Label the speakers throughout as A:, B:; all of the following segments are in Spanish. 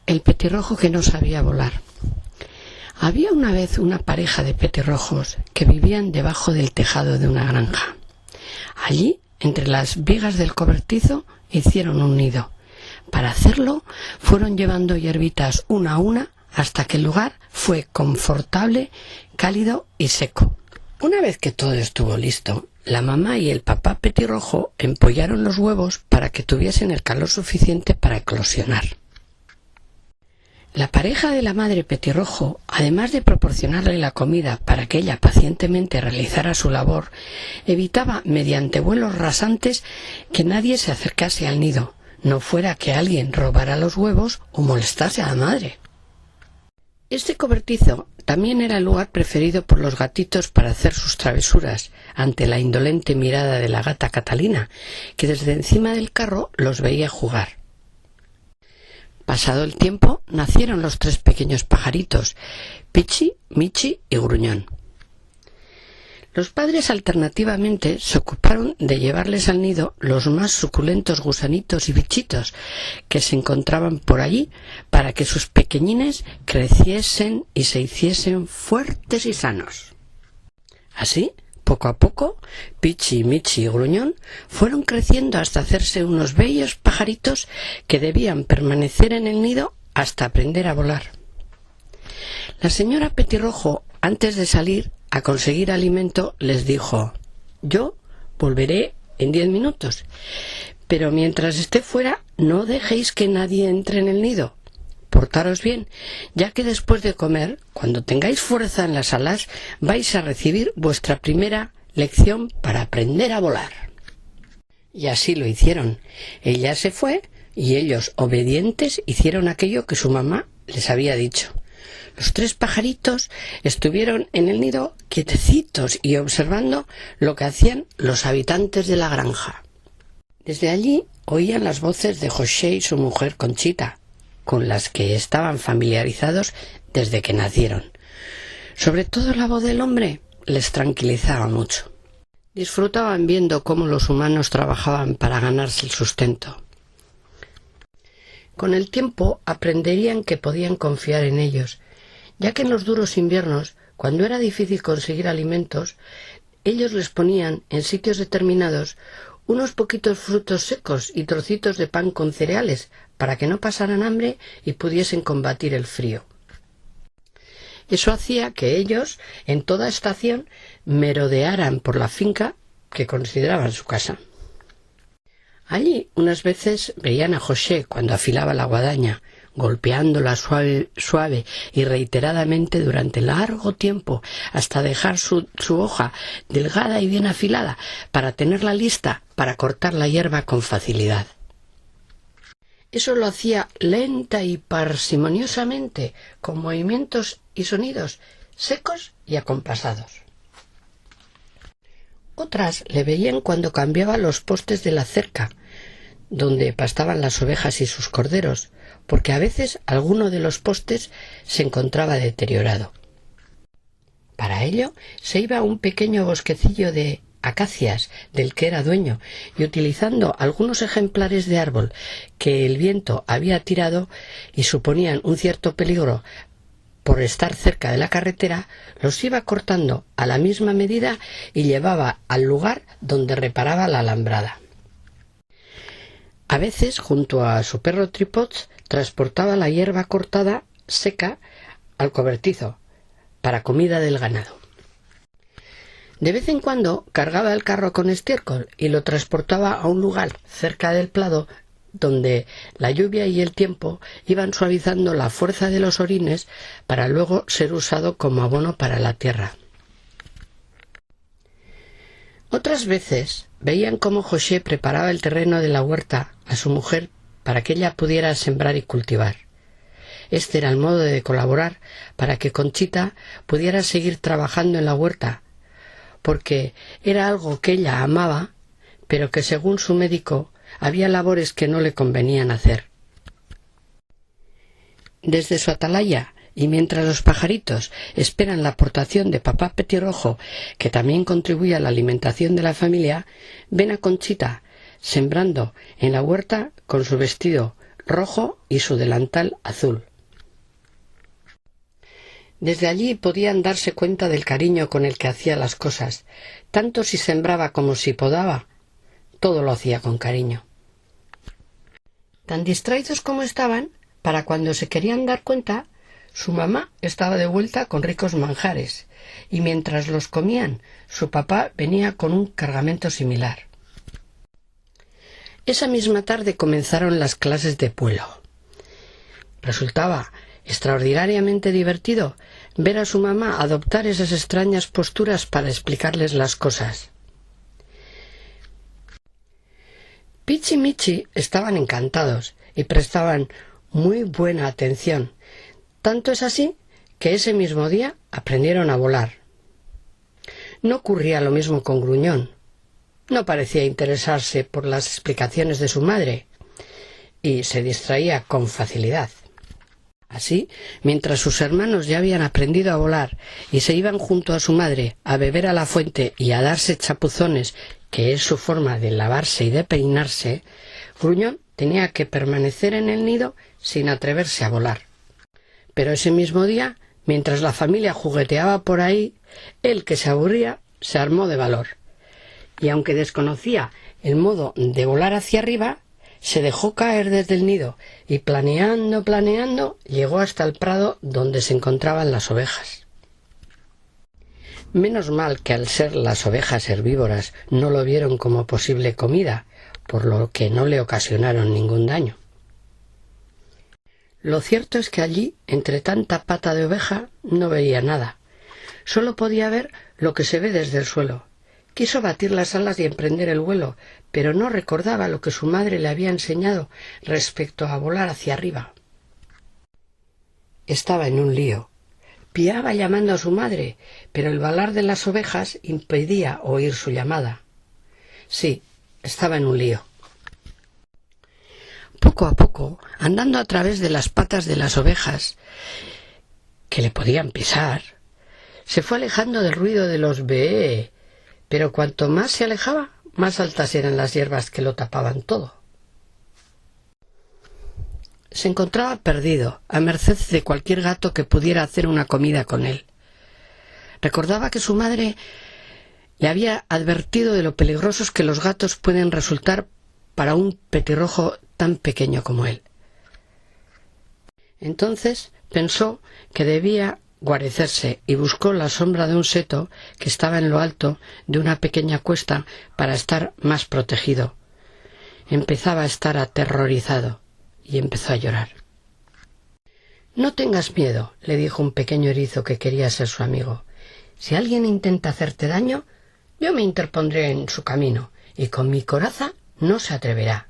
A: El petirrojo que no sabía volar. Había una vez una pareja de petirrojos que vivían debajo del tejado de una granja. Allí, entre las vigas del cobertizo, hicieron un nido. Para hacerlo, fueron llevando hierbitas una a una hasta que el lugar fue confortable, cálido y seco. Una vez que todo estuvo listo, la mamá y el papá petirrojo empollaron los huevos para que tuviesen el calor suficiente para eclosionar. La pareja de la madre petirrojo, además de proporcionarle la comida para que ella pacientemente realizara su labor, evitaba mediante vuelos rasantes que nadie se acercase al nido, no fuera que alguien robara los huevos o molestase a la madre. Este cobertizo también era el lugar preferido por los gatitos para hacer sus travesuras ante la indolente mirada de la gata Catalina, que desde encima del carro los veía jugar. Pasado el tiempo, nacieron los 3 pequeños pajaritos, Pichi, Michi y Gruñón. Los padres alternativamente se ocuparon de llevarles al nido los más suculentos gusanitos y bichitos que se encontraban por allí para que sus pequeñines creciesen y se hiciesen fuertes y sanos. Así, poco a poco, Pichi, Michi y Gruñón fueron creciendo hasta hacerse unos bellos pajaritos que debían permanecer en el nido hasta aprender a volar. La señora Petirrojo, antes de salir a conseguir alimento, les dijo: «Yo volveré en 10 minutos, pero mientras esté fuera no dejéis que nadie entre en el nido. Portaros bien, ya que después de comer, cuando tengáis fuerza en las alas, vais a recibir vuestra primera lección para aprender a volar». Y así lo hicieron. Ella se fue y ellos, obedientes, hicieron aquello que su mamá les había dicho. Los 3 pajaritos estuvieron en el nido quietecitos y observando lo que hacían los habitantes de la granja. Desde allí oían las voces de José y su mujer Conchita, con las que estaban familiarizados desde que nacieron. Sobre todo la voz del hombre les tranquilizaba mucho. Disfrutaban viendo cómo los humanos trabajaban para ganarse el sustento. Con el tiempo aprenderían que podían confiar en ellos, ya que en los duros inviernos, cuando era difícil conseguir alimentos, ellos les ponían en sitios determinados unos poquitos frutos secos y trocitos de pan con cereales para que no pasaran hambre y pudiesen combatir el frío. Eso hacía que ellos, en toda estación, merodearan por la finca que consideraban su casa. Allí unas veces veían a José cuando afilaba la guadaña, golpeándola suave y reiteradamente durante largo tiempo hasta dejar su hoja delgada y bien afilada para tenerla lista para cortar la hierba con facilidad. Eso lo hacía lenta y parsimoniosamente, con movimientos y sonidos secos y acompasados. Otras le veían cuando cambiaba los postes de la cerca, donde pastaban las ovejas y sus corderos, porque a veces alguno de los postes se encontraba deteriorado. Para ello se iba a un pequeño bosquecillo de acacias del que era dueño, y utilizando algunos ejemplares de árbol que el viento había tirado y suponían un cierto peligro por estar cerca de la carretera, los iba cortando a la misma medida y llevaba al lugar donde reparaba la alambrada. A veces, junto a su perro Tripods, transportaba la hierba cortada seca al cobertizo para comida del ganado. De vez en cuando cargaba el carro con estiércol y lo transportaba a un lugar cerca del prado donde la lluvia y el tiempo iban suavizando la fuerza de los orines para luego ser usado como abono para la tierra. Otras veces veían cómo José preparaba el terreno de la huerta a su mujer para que ella pudiera sembrar y cultivar. Este era el modo de colaborar para que Conchita pudiera seguir trabajando en la huerta, porque era algo que ella amaba, pero que según su médico había labores que no le convenían hacer. Desde su atalaya, y mientras los pajaritos esperan la aportación de papá Petirrojo, que también contribuye a la alimentación de la familia, ven a Conchita sembrando en la huerta con su vestido rojo y su delantal azul. Desde allí podían darse cuenta del cariño con el que hacía las cosas, tanto si sembraba como si podaba, todo lo hacía con cariño. Tan distraídos como estaban, para cuando se querían dar cuenta, su mamá estaba de vuelta con ricos manjares, y mientras los comían, su papá venía con un cargamento similar. Esa misma tarde comenzaron las clases de vuelo. Resultaba extraordinariamente divertido ver a su mamá adoptar esas extrañas posturas para explicarles las cosas. Pichi y Michi estaban encantados y prestaban muy buena atención. Tanto es así que ese mismo día aprendieron a volar. No ocurría lo mismo con Gruñón. No parecía interesarse por las explicaciones de su madre y se distraía con facilidad. Así, mientras sus hermanos ya habían aprendido a volar y se iban junto a su madre a beber a la fuente y a darse chapuzones, que es su forma de lavarse y de peinarse, Gruñón tenía que permanecer en el nido sin atreverse a volar. Pero ese mismo día, mientras la familia jugueteaba por ahí, él, que se aburría, se armó de valor. Y aunque desconocía el modo de volar hacia arriba, se dejó caer desde el nido y planeando, llegó hasta el prado donde se encontraban las ovejas. Menos mal que al ser las ovejas herbívoras no lo vieron como posible comida, por lo que no le ocasionaron ningún daño. Lo cierto es que allí, entre tanta pata de oveja, no veía nada. Solo podía ver lo que se ve desde el suelo. Quiso batir las alas y emprender el vuelo, pero no recordaba lo que su madre le había enseñado respecto a volar hacia arriba. Estaba en un lío. Piaba llamando a su madre, pero el balar de las ovejas impedía oír su llamada. Sí, estaba en un lío. Poco a poco, andando a través de las patas de las ovejas, que le podían pisar, se fue alejando del ruido de los beé, pero cuanto más se alejaba, más altas eran las hierbas que lo tapaban todo. Se encontraba perdido, a merced de cualquier gato que pudiera hacer una comida con él. Recordaba que su madre le había advertido de lo peligrosos que los gatos pueden resultar para un petirrojo tan pequeño como él. Entonces pensó que debía guarecerse y buscó la sombra de un seto que estaba en lo alto de una pequeña cuesta para estar más protegido. Empezaba a estar aterrorizado y empezó a llorar. «No tengas miedo», le dijo un pequeño erizo que quería ser su amigo. «Si alguien intenta hacerte daño, yo me interpondré en su camino y con mi coraza no se atreverá.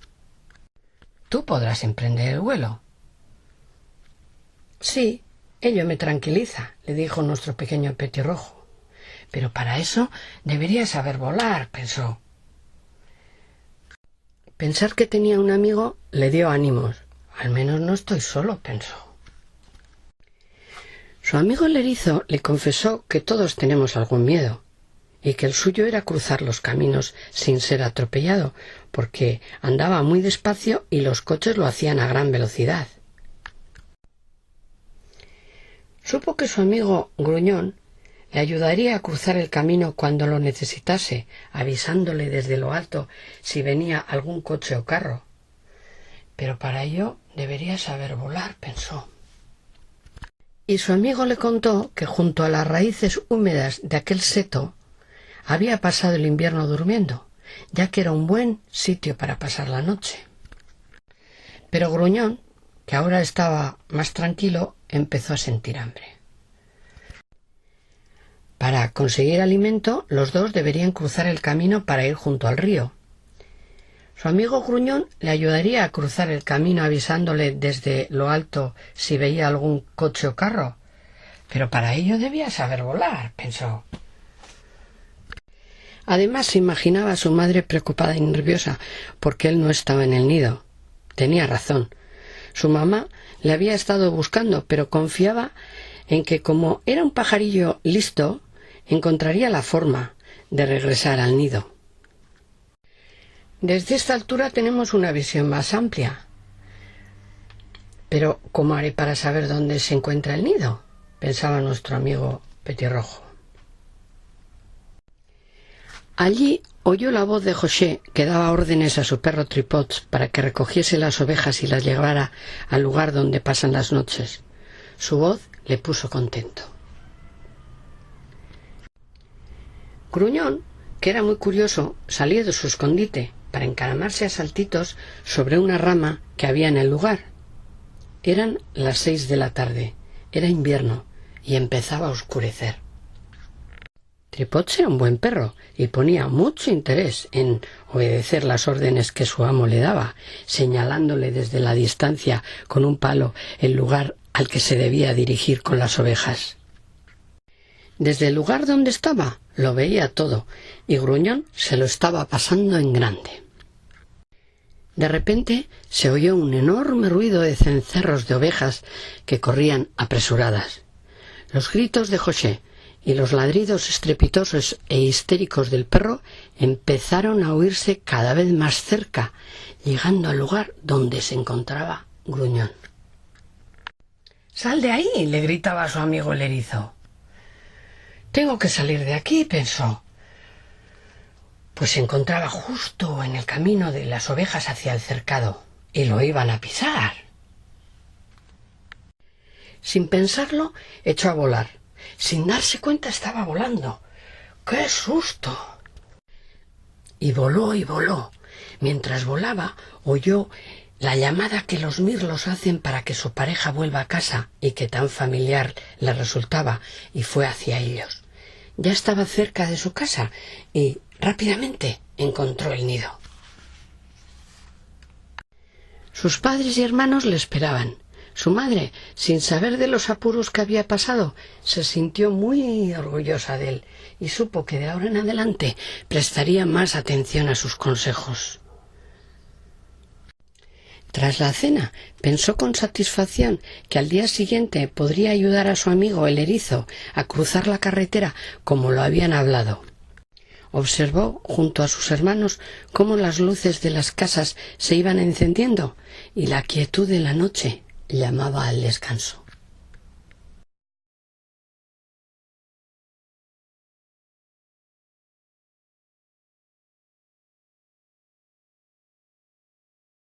A: Tú podrás emprender el vuelo». «Sí, ello me tranquiliza», le dijo nuestro pequeño petirrojo. «Pero para eso debería saber volar», pensó. Pensar que tenía un amigo le dio ánimos. «Al menos no estoy solo», pensó. Su amigo el erizo le confesó que todos tenemos algún miedo, y que el suyo era cruzar los caminos sin ser atropellado, porque andaba muy despacio y los coches lo hacían a gran velocidad. Supo que su amigo Gruñón le ayudaría a cruzar el camino cuando lo necesitase, avisándole desde lo alto si venía algún coche o carro. Pero para ello debería saber volar, pensó. Y su amigo le contó que junto a las raíces húmedas de aquel seto había pasado el invierno durmiendo, ya que era un buen sitio para pasar la noche. Pero Gruñón, que ahora estaba más tranquilo, empezó a sentir hambre. Para conseguir alimento, los dos deberían cruzar el camino para ir junto al río. Su amigo Gruñón le ayudaría a cruzar el camino avisándole desde lo alto si veía algún coche o carro. Pero para ello debía saber volar, pensó. Además se imaginaba a su madre preocupada y nerviosa porque él no estaba en el nido. Tenía razón. Su mamá le había estado buscando, pero confiaba en que como era un pajarillo listo, encontraría la forma de regresar al nido. Desde esta altura tenemos una visión más amplia. Pero ¿cómo haré para saber dónde se encuentra el nido?, pensaba nuestro amigo Petirrojo. Allí oyó la voz de José, que daba órdenes a su perro Tripots para que recogiese las ovejas y las llevara al lugar donde pasan las noches. Su voz le puso contento. Gruñón, que era muy curioso, salió de su escondite para encaramarse a saltitos sobre una rama que había en el lugar. Eran las 6 de la tarde, era invierno y empezaba a oscurecer. Tripots era un buen perro y ponía mucho interés en obedecer las órdenes que su amo le daba, señalándole desde la distancia con un palo el lugar al que se debía dirigir con las ovejas. Desde el lugar donde estaba lo veía todo y Gruñón se lo estaba pasando en grande. De repente se oyó un enorme ruido de cencerros de ovejas que corrían apresuradas. Los gritos de José y los ladridos estrepitosos e histéricos del perro empezaron a oírse cada vez más cerca, llegando al lugar donde se encontraba Gruñón. «¡Sal de ahí!», le gritaba a su amigo el erizo. «Tengo que salir de aquí», pensó, pues se encontraba justo en el camino de las ovejas hacia el cercado y lo iban a pisar. Sin pensarlo, echó a volar. Sin darse cuenta estaba volando. ¡Qué susto! Y voló y voló. Mientras volaba, oyó la llamada que los mirlos hacen para que su pareja vuelva a casa y que tan familiar le resultaba, y fue hacia ellos. Ya estaba cerca de su casa y rápidamente encontró el nido. Sus padres y hermanos le esperaban. Su madre, sin saber de los apuros que había pasado, se sintió muy orgullosa de él y supo que de ahora en adelante prestaría más atención a sus consejos. Tras la cena, pensó con satisfacción que al día siguiente podría ayudar a su amigo el erizo a cruzar la carretera como lo habían hablado. Observó junto a sus hermanos cómo las luces de las casas se iban encendiendo y la quietud de la noche llamaba al descanso.